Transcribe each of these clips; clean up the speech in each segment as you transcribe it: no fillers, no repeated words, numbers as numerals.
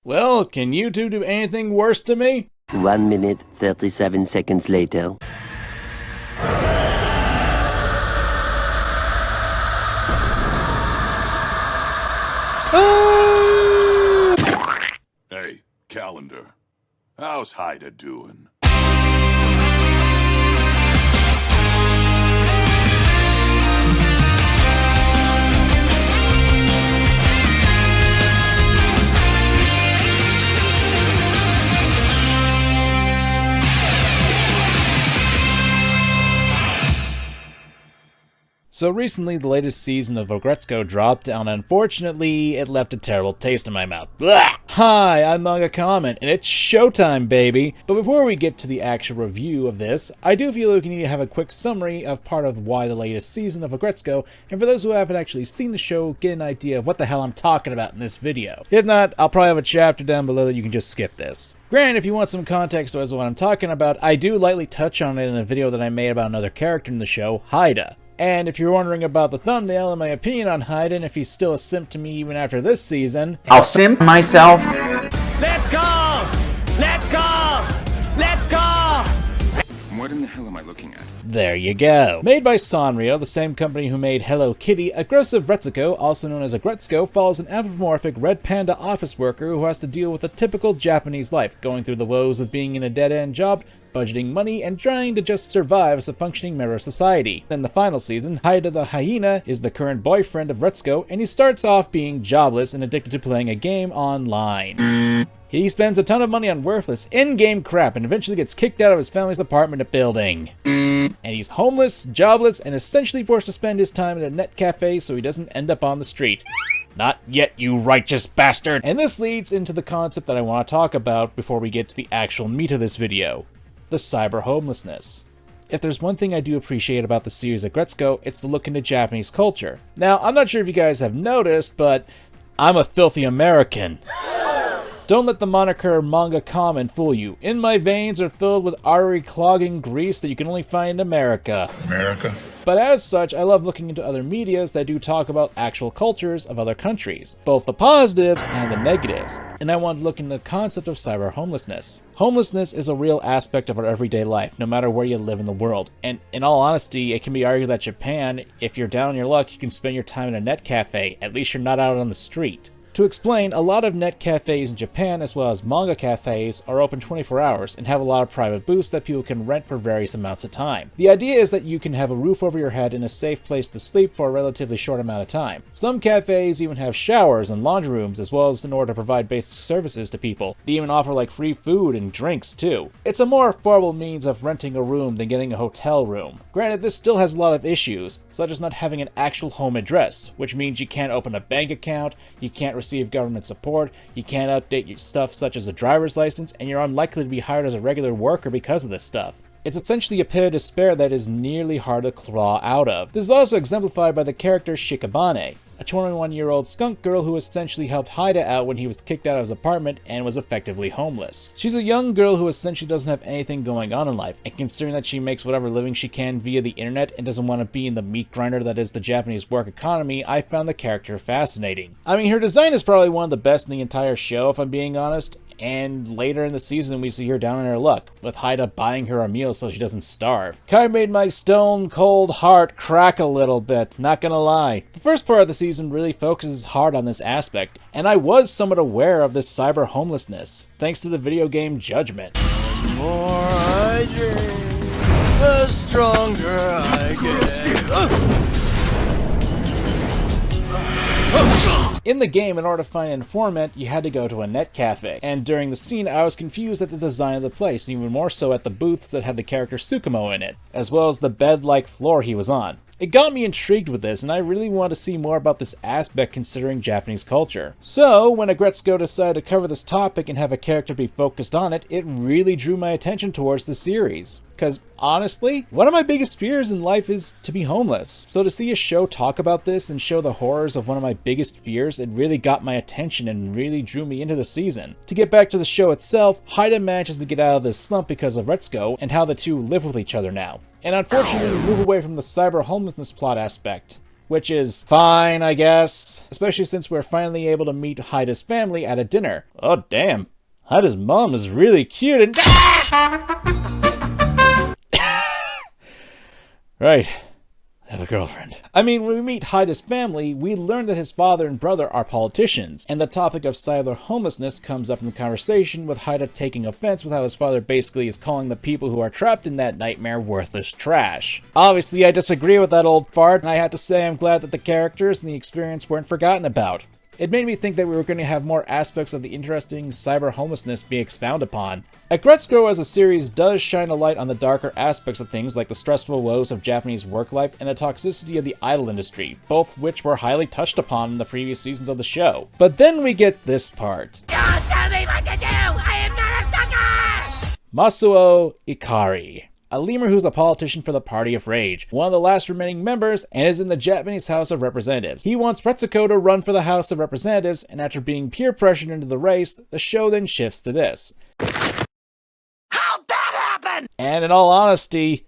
Well, can you two do anything worse to me? 1 minute, 37 seconds later. Hey, Calendar. How's Haida doing? So recently, the latest season of Aggretsuko dropped, and unfortunately, it left a terrible taste in my mouth. Blah! Hi, I'm MangaKamen, and it's showtime, baby! But before we get to the actual review of this, I do feel like we need to have a quick summary of part of why the latest season of Aggretsuko, and for those who haven't actually seen the show, get an idea of what the hell I'm talking about in this video. If not, I'll probably have a chapter down below that you can just skip this. Granted, if you want some context as to what I'm talking about, I do lightly touch on it in a video that I made about another character in the show, Haida. And if you're wondering about the thumbnail and my opinion on Haida and if he's still a simp to me even after this season, I'll simp myself. Let's go! Let's go! Let's go! What in the hell am I looking at? there you go. Made by Sanrio, the same company who made Hello Kitty, Aggretsuko, also known as Aggretsuko, follows an anthropomorphic red panda office worker who has to deal with a typical Japanese life, going through the woes of being in a dead-end job, budgeting money, and trying to just survive as a functioning member of society. In the final season, Haida the hyena is the current boyfriend of Retsuko, and he starts off being jobless and addicted to playing a game online. He spends a ton of money on worthless in-game crap and eventually gets kicked out of his family's apartment building. And he's homeless, jobless, and essentially forced to spend his time in a net cafe so he doesn't end up on the street. Not yet, you righteous bastard! And this leads into the concept that I want to talk about before we get to the actual meat of this video. The cyber homelessness. If there's one thing I do appreciate about the series Aggretsuko, it's the look into Japanese culture. Now, I'm not sure if you guys have noticed, but I'm a filthy American. Don't let the moniker MangaKamen fool you. In my veins are filled with artery-clogging grease that you can only find in America. But as such, I love looking into other medias that do talk about actual cultures of other countries, both the positives and the negatives. And I want to look into the concept of cyber homelessness. Homelessness is a real aspect of our everyday life, no matter where you live in the world. And in all honesty, it can be argued that Japan, if you're down on your luck, you can spend your time in a net cafe. At least you're not out on the street. To explain, a lot of net cafes in Japan, as well as manga cafes, are open 24 hours and have a lot of private booths that people can rent for various amounts of time. The idea is that you can have a roof over your head and a safe place to sleep for a relatively short amount of time. Some cafes even have showers and laundry rooms, as well as in order to provide basic services to people. They even offer like free food and drinks too. It's a more affordable means of renting a room than getting a hotel room. Granted, this still has a lot of issues, such as not having an actual home address, which means you can't open a bank account, you can't receive government support, you can't update your stuff such as a driver's license, and you're unlikely to be hired as a regular worker because of this stuff. It's essentially a pit of despair that is nearly hard to claw out of. This is also exemplified by the character Shikabane, a 21-year-old skunk girl who essentially helped Haida out when he was kicked out of his apartment and was effectively homeless. She's a young girl who essentially doesn't have anything going on in life, and considering that she makes whatever living she can via the internet and doesn't want to be in the meat grinder that is the Japanese work economy, I found the character fascinating. I mean, her design is probably one of the best in the entire show, if I'm being honest. And later in the season, we see her down on her luck, with Haida buying her a meal so she doesn't starve. Kinda made my stone-cold heart crack a little bit, not gonna lie. The first part of the season really focuses hard on this aspect, and I was somewhat aware of this cyber homelessness, thanks to the video game Judgment. The more I drink, the stronger I get. In the game, in order to find an informant, you had to go to a net cafe, and during the scene I was confused at the design of the place, and even more so at the booths that had the character Tsukumo in it, as well as the bed-like floor he was on. It got me intrigued with this, and I really wanted to see more about this aspect considering Japanese culture. So, when Aggretsuko decided to cover this topic and have a character be focused on it, it really drew my attention towards the series. Because, honestly, one of my biggest fears in life is to be homeless. So to see a show talk about this and show the horrors of one of my biggest fears, it really got my attention and really drew me into the season. To get back to the show itself, Haida manages to get out of this slump because of Retsuko and how the two live with each other now. And unfortunately, we move away from the cyber homelessness plot aspect. which is fine, I guess, especially since we're finally able to meet Haida's family at a dinner. Oh damn, Haida's mom is really cute and right. Have a girlfriend. I mean, when we meet Haida's family, we learn that his father and brother are politicians, and the topic of cyber homelessness comes up in the conversation, with Haida taking offense with how his father basically is calling the people who are trapped in that nightmare worthless trash. Obviously, I disagree with that old fart, and I have to say I'm glad that the characters and the experience weren't forgotten about. It made me think that we were going to have more aspects of the interesting cyber homelessness be expounded upon. Aggretsuko as a series does shine a light on the darker aspects of things like the stressful woes of Japanese work life and the toxicity of the idol industry, both which were highly touched upon in the previous seasons of the show. But then we get this part. Don't tell me what to do! I am not a sucker! Masuo Ikari, a lemur who's a politician for the Party of Rage, one of the last remaining members, and is in the Japanese House of Representatives. He wants Retsuko to run for the House of Representatives, and after being peer pressured into the race, the show then shifts to this. How'd that happen? And in all honesty,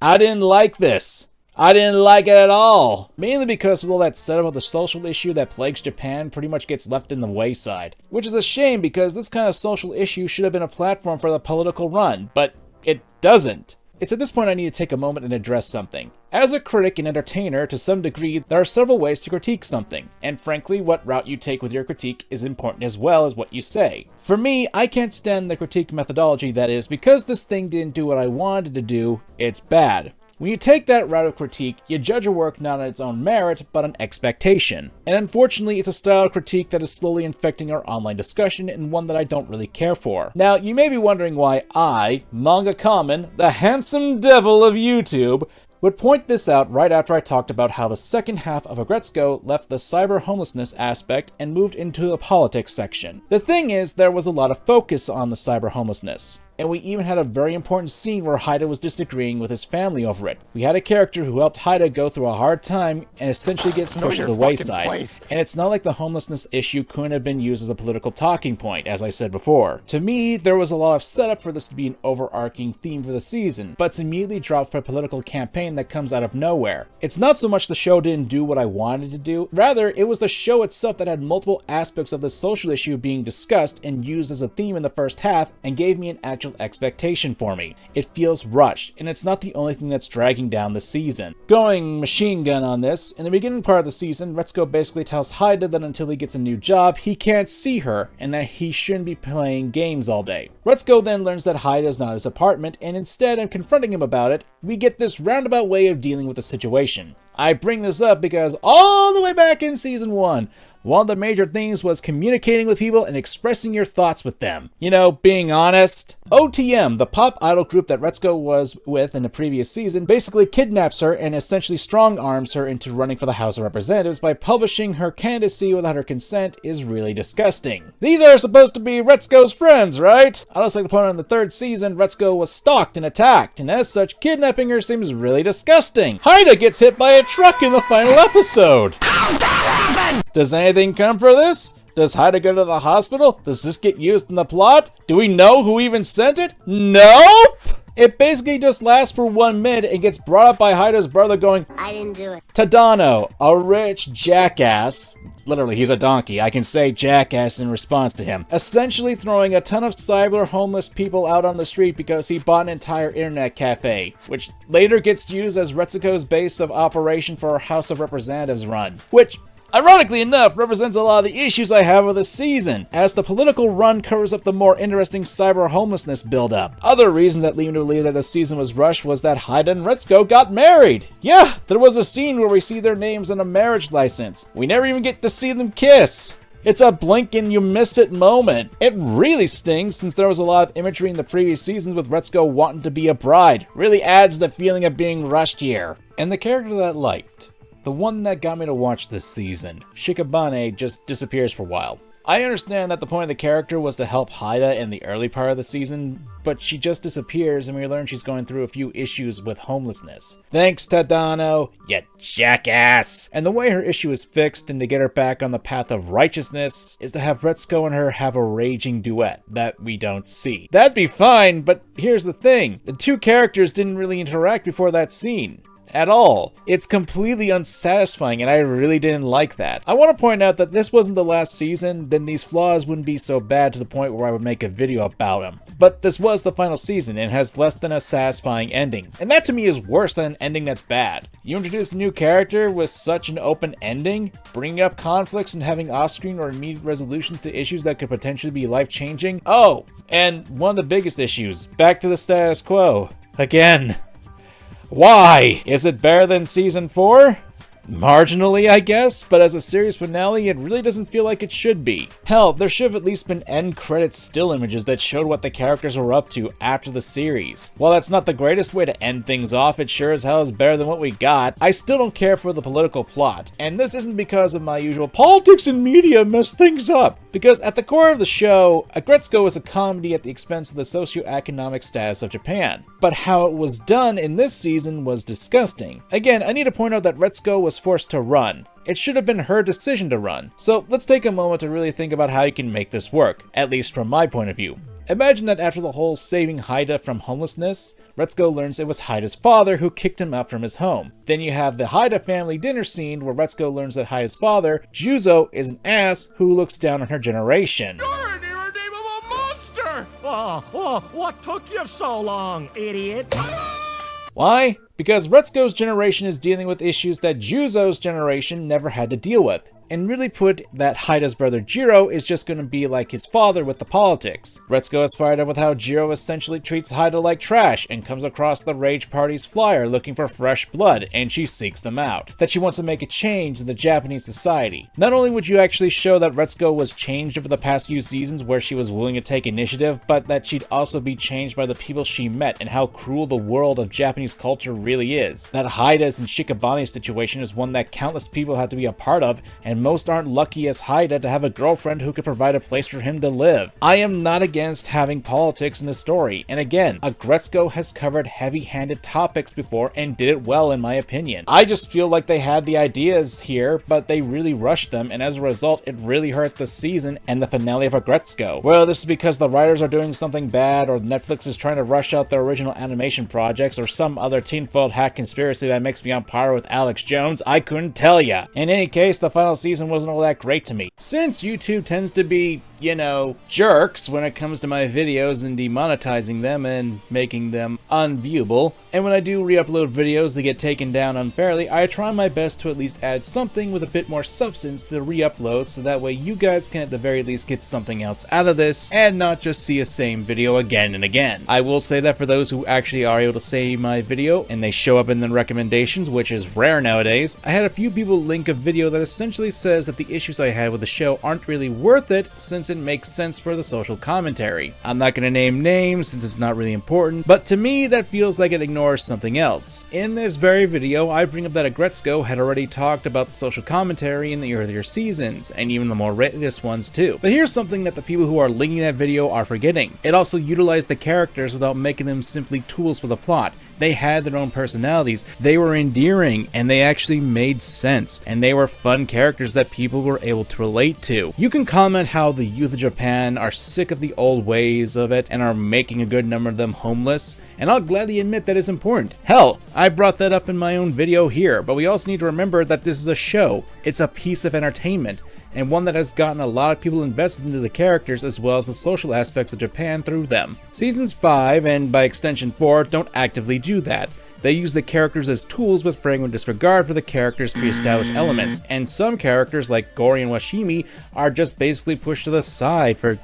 I didn't like this. I didn't like it at all. Mainly because with all that setup of the social issue that plagues Japan pretty much gets left in the wayside. Which is a shame because this kind of social issue should have been a platform for the political run, but it doesn't. It's at this point I need to take a moment and address something. As a critic and entertainer, to some degree, there are several ways to critique something, and frankly, what route you take with your critique is important as well as what you say. For me, I can't stand the critique methodology that is, because this thing didn't do what I wanted to do, it's bad. When you take that route of critique, you judge a work not on its own merit, but on expectation. And unfortunately, it's a style of critique that is slowly infecting our online discussion, and one that I don't really care for. Now, you may be wondering why I, MangaKamen, the handsome devil of YouTube, would point this out right after I talked about how the second half of Aggretsuko left the cyber homelessness aspect and moved into the politics section. The thing is, there was a lot of focus on the cyber homelessness. And we even had a very important scene where Haida was disagreeing with his family over it. We had a character who helped Haida go through a hard time and essentially gets pushed to the wayside. And it's not like the homelessness issue couldn't have been used as a political talking point, as I said before. To me, there was a lot of setup for this to be an overarching theme for the season, but it's immediately dropped for a political campaign that comes out of nowhere. It's not so much the show didn't do what I wanted to do, rather it was the show itself that had multiple aspects of the social issue being discussed and used as a theme in the first half and gave me an actual expectation for me. It feels rushed, and it's not the only thing that's dragging down the season. Going machine gun on this, in the beginning part of the season, Retsuko basically tells Haida that until he gets a new job, he can't see her, and that he shouldn't be playing games all day. Retsuko then learns that Haida is not his apartment, and instead of confronting him about it, we get this roundabout way of dealing with the situation. I bring this up because all the way back in season 1, one of the major things was communicating with people and expressing your thoughts with them. You know, being honest. OTM, the pop idol group that Retsuko was with in the previous season, basically kidnaps her and essentially strong-arms her into running for the House of Representatives by publishing her candidacy without her consent is really disgusting. These are supposed to be Retsuko's friends, right? Unless like the point in the third season, Retsuko was stalked and attacked, and as such, kidnapping her seems really disgusting. Haida gets hit by a truck in the final episode. Does anything come for this? Does Haida go to the hospital? Does this get used in the plot? Do we know who even sent it? Nope! It basically just lasts for 1 minute and gets brought up by Haida's brother going, I didn't do it. Tadano, a rich jackass. Literally, he's a donkey. I can say jackass in response to him. Essentially throwing a ton of cyber homeless people out on the street because he bought an entire internet cafe, which later gets used as Retsuko's base of operation for our House of Representatives run. Which, ironically enough, represents a lot of the issues I have with this season, as the political run covers up the more interesting cyber homelessness build-up. Other reasons that lead me to believe that the season was rushed was that Haida and Retsuko got married. Yeah, there was a scene where we see their names on a marriage license. We never even get to see them kiss. It's a blink and you miss it moment. It really stings since there was a lot of imagery in the previous seasons with Retsuko wanting to be a bride. Really adds the feeling of being rushed here. And the character that I liked, the one that got me to watch this season, Shikabane, just disappears for a while. I understand that the point of the character was to help Haida in the early part of the season, but she just disappears and we learn she's going through a few issues with homelessness. Thanks, Tadano, you jackass! And the way her issue is fixed and to get her back on the path of righteousness is to have Retsuko and her have a raging duet that we don't see. That'd be fine, but here's the thing. The two characters didn't really interact before that scene. at all. It's completely unsatisfying, and I really didn't like that. I want to point out that this wasn't the last season, then these flaws wouldn't be so bad to the point where I would make a video about them. But this was the final season and has less than a satisfying ending. And that to me is worse than an ending that's bad. You introduce a new character with such an open ending, bringing up conflicts and having off-screen or immediate resolutions to issues that could potentially be life-changing. Oh, and one of the biggest issues, back to the status quo. Again. Why? Is it better than season 4? Marginally, I guess, but as a series finale, it really doesn't feel like it should be. Hell, there should have at least been end credits still images that showed what the characters were up to after the series. While that's not the greatest way to end things off, it sure as hell is better than what we got. I still don't care for the political plot, and this isn't because of my usual politics and media mess things up. Because at the core of the show, Aggretsuko is a comedy at the expense of the socioeconomic status of Japan. But how it was done in this season was disgusting. Again, I need to point out that Retsuko was forced to run. It should have been her decision to run. So let's take a moment to really think about how you can make this work, at least from my point of view. Imagine that after the whole saving Haida from homelessness, Retsuko learns it was Haida's father who kicked him out from his home. Then you have the Haida family dinner scene where Retsuko learns that Haida's father, Juzo, is an ass who looks down on her generation. You're an irredeemable monster! What took you so long, idiot? Why? Because Retsuko's generation is dealing with issues that Juzo's generation never had to deal with. And really put that Haida's brother Jiro is just going to be like his father with the politics. Retsuko is fired up with how Jiro essentially treats Haida like trash and comes across the Rage Party's flyer looking for fresh blood, and she seeks them out. That she wants to make a change in the Japanese society. Not only would you actually show that Retsuko was changed over the past few seasons where she was willing to take initiative, but that she'd also be changed by the people she met and how cruel the world of Japanese culture really is. That Haida's and Shikabani's situation is one that countless people have to be a part of, and most aren't lucky as Haida to have a girlfriend who could provide a place for him to live. I am not against having politics in the story, and again, Aggretsuko has covered heavy-handed topics before and did it well in my opinion. I just feel like they had the ideas here, but they really rushed them, and as a result, it really hurt the season and the finale of Aggretsuko. Whether this is because the writers are doing something bad, or Netflix is trying to rush out their original animation projects, or some other tinfoil hat conspiracy that makes me on par with Alex Jones, I couldn't tell ya. In any case, the final season wasn't all that great to me. Since YouTube tends to be, you know, jerks when it comes to my videos and demonetizing them and making them unviewable, and when I do re-upload videos that get taken down unfairly, I try my best to at least add something with a bit more substance to the re-upload so that way you guys can at the very least get something else out of this and not just see a same video again and again. I will say that for those who actually are able to see my video and they show up in the recommendations, which is rare nowadays, I had a few people link a video that essentially says that the issues I had with the show aren't really worth it since it makes sense for the social commentary. I'm not going to name names since it's not really important, but to me that feels like it ignores something else. In this very video, I bring up that Aggretsuko had already talked about the social commentary in the earlier seasons, and even the more latest ones too. But here's something that the people who are linking that video are forgetting. It also utilized the characters without making them simply tools for the plot. They had their own personalities, they were endearing, and they actually made sense, and they were fun characters that people were able to relate to. You can comment how the youth of Japan are sick of the old ways of it and are making a good number of them homeless, and I'll gladly admit that is important. Hell, I brought that up in my own video here, but we also need to remember that this is a show. It's a piece of entertainment, and one that has gotten a lot of people invested into the characters as well as the social aspects of Japan through them. Seasons 5, and by extension 4, don't actively do that. They use the characters as tools with fragrant disregard for the characters' pre-established elements, and some characters like Gori and Washimi are just basically pushed to the side for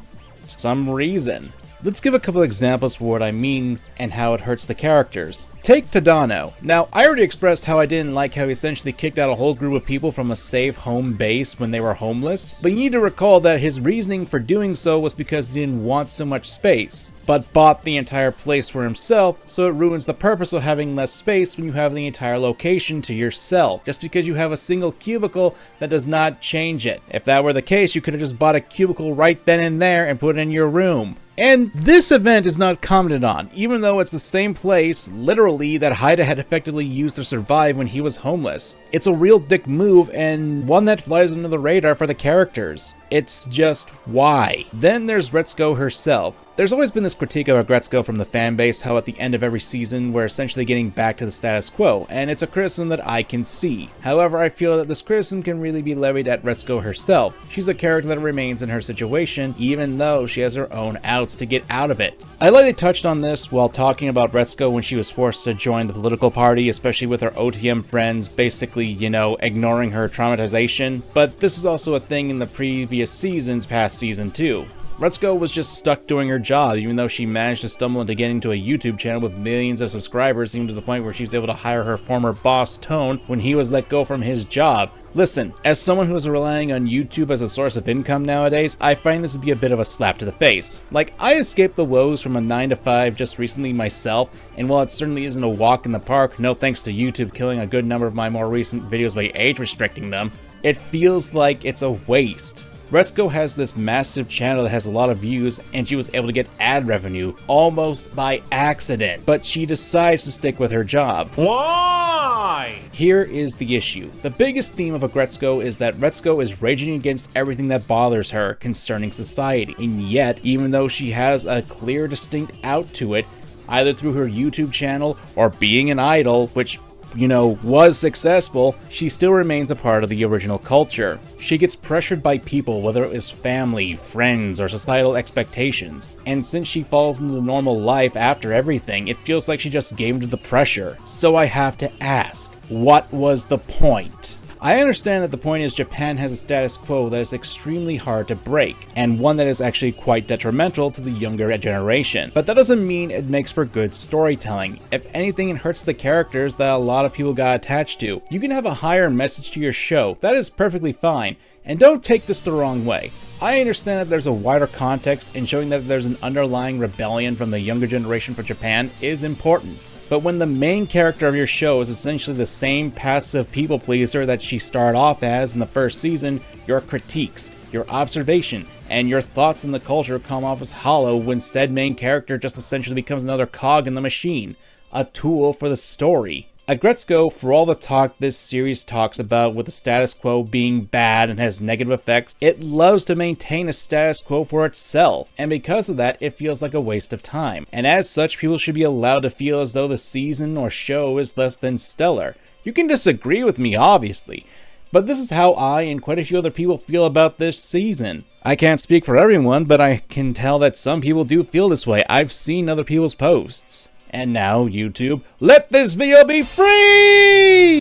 some reason. Let's give a couple examples for what I mean and how it hurts the characters. Take Tadano. Now, I already expressed how I didn't like how he essentially kicked out a whole group of people from a safe home base when they were homeless, but you need to recall that his reasoning for doing so was because he didn't want so much space, but bought the entire place for himself, so it ruins the purpose of having less space when you have the entire location to yourself. Just because you have a single cubicle, that does not change it. If that were the case, you could have just bought a cubicle right then and there and put it in your room. And this event is not commented on, even though it's the same place, literally, that Haida had effectively used to survive when he was homeless. It's a real dick move, and one that flies under the radar for the characters. It's just, why? Then there's Aggretsuko herself. There's always been this critique of Aggretsuko from the fanbase, how at the end of every season we're essentially getting back to the status quo, and it's a criticism that I can see. However, I feel that this criticism can really be levied at Aggretsuko herself. She's a character that remains in her situation, even though she has her own outs to get out of it. I lightly touched on this while talking about Aggretsuko when she was forced to join the political party, especially with her OTM friends basically, ignoring her traumatization, but this was also a thing in the previous seasons past season 2. Aggretsuko was just stuck doing her job, even though she managed to stumble into getting to a YouTube channel with millions of subscribers, even to the point where she was able to hire her former boss, Tone, when he was let go from his job. Listen, as someone who is relying on YouTube as a source of income nowadays, I find this to be a bit of a slap to the face. Like, I escaped the woes from a 9-to-5 just recently myself, and while it certainly isn't a walk in the park, no thanks to YouTube killing a good number of my more recent videos by age restricting them, it feels like it's a waste. Aggretsuko has this massive channel that has a lot of views, and she was able to get ad revenue almost by accident, but she decides to stick with her job. Why? Here is the issue. The biggest theme of Aggretsuko is that Aggretsuko is raging against everything that bothers her concerning society, and yet, even though she has a clear, distinct out to it, either through her YouTube channel or being an idol, which was successful, she still remains a part of the original culture. She gets pressured by people, whether it is family, friends, or societal expectations, and since she falls into the normal life after everything, it feels like she just gave into the pressure. So I have to ask, what was the point? I understand that the point is Japan has a status quo that is extremely hard to break, and one that is actually quite detrimental to the younger generation. But that doesn't mean it makes for good storytelling. If anything, it hurts the characters that a lot of people got attached to. You can have a higher message to your show, that is perfectly fine, and don't take this the wrong way. I understand that there's a wider context, and showing that there's an underlying rebellion from the younger generation for Japan is important. But when the main character of your show is essentially the same passive people pleaser that she started off as in the first season, your critiques, your observation, and your thoughts on the culture come off as hollow when said main character just essentially becomes another cog in the machine, a tool for the story. Aggretsuko, for all the talk this series talks about with the status quo being bad and has negative effects, it loves to maintain a status quo for itself, and because of that, it feels like a waste of time. And as such, people should be allowed to feel as though the season or show is less than stellar. You can disagree with me, obviously, but this is how I and quite a few other people feel about this season. I can't speak for everyone, but I can tell that some people do feel this way. I've seen other people's posts. And now, YouTube, let this video be free!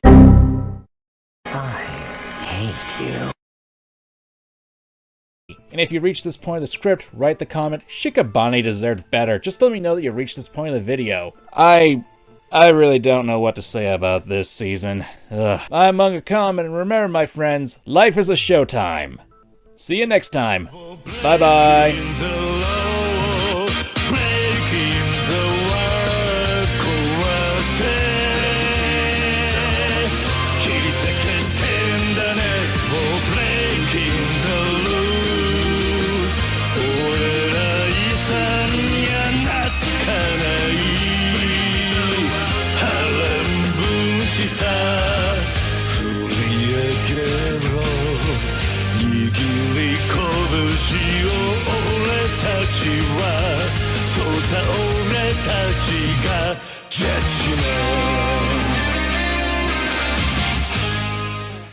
I hate you. And if you reach this point of the script, write the comment, Shikabane deserved better. Just let me know that you reached this point of the video. I really don't know what to say about this season. I'm MangaKamen, and remember, my friends, life is a showtime. See you next time. Bye-bye. Judgment.